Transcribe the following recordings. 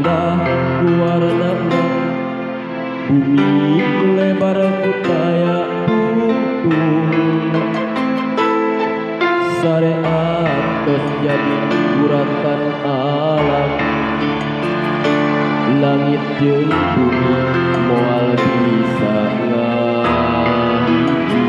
indah warna bumi lebar kaya bungkung syariat terjadi kuratan alam langit jeung bumi moal bisa ngahiji.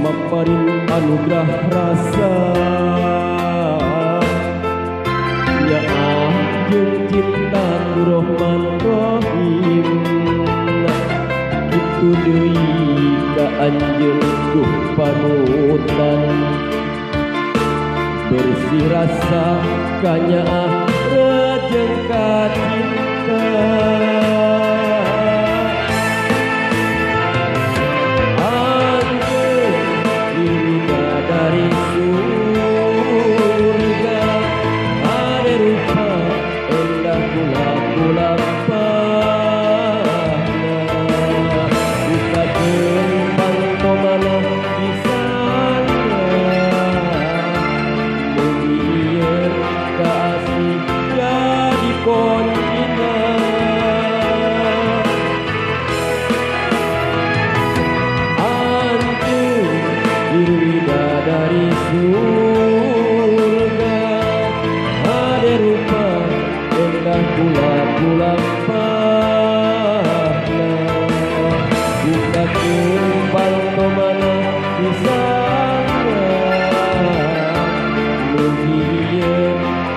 Maparin anugerah rasa ya jeung cinta Rahman Rahim kitu deui ka anjeun duh panutan bersih rasa kanyaah rejeng ka cinta. Dari surga ada rupa indah bulan-bulan pahna kita kembal kemana di sana mulia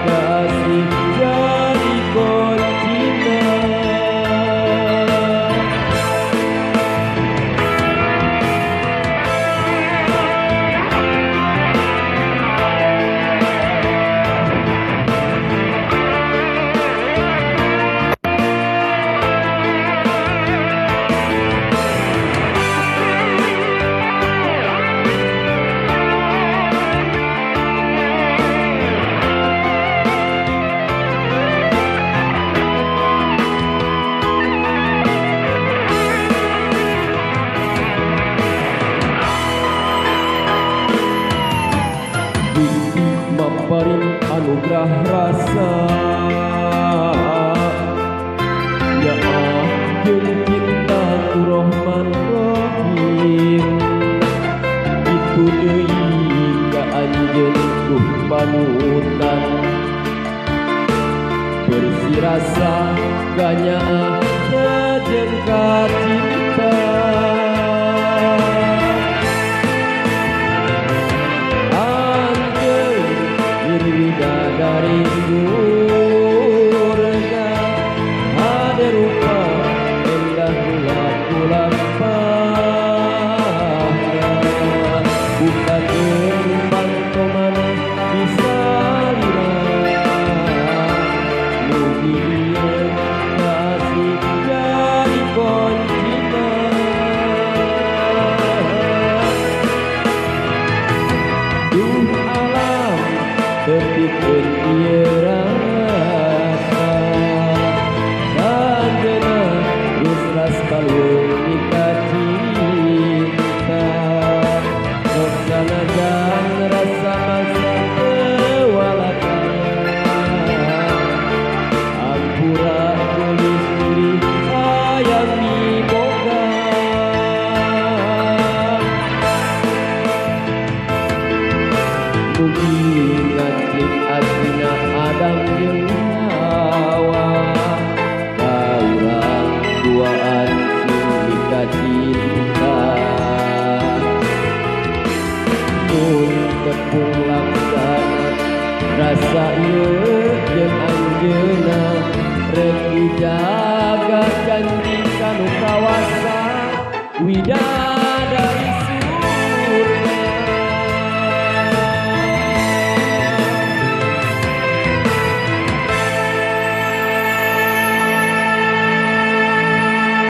kasih jadi kontina. Maparin anugerah rasa ya jeung cinta Rahman Rahim itu deui ka anjeun duh panutan bersih rasa ganyaah rejeng ka cinta. Dari surga ada rupa indah bulan-bulan pahna bukan kembang kemana bisa lihat mulia kasih jadi kontina. Duh alam terpikir ieu rasa sanjana geus ras balung nikah cinta sok sanajan rasa masa kewalakan ampura gelis diri hayang miboga mugi ngajeng asina Adam jeung Hawa kaurang duaan silika cinta mun tepung laksana rasa ieu jeung anjeunna rek dijaga janji kanu kawasa widaya.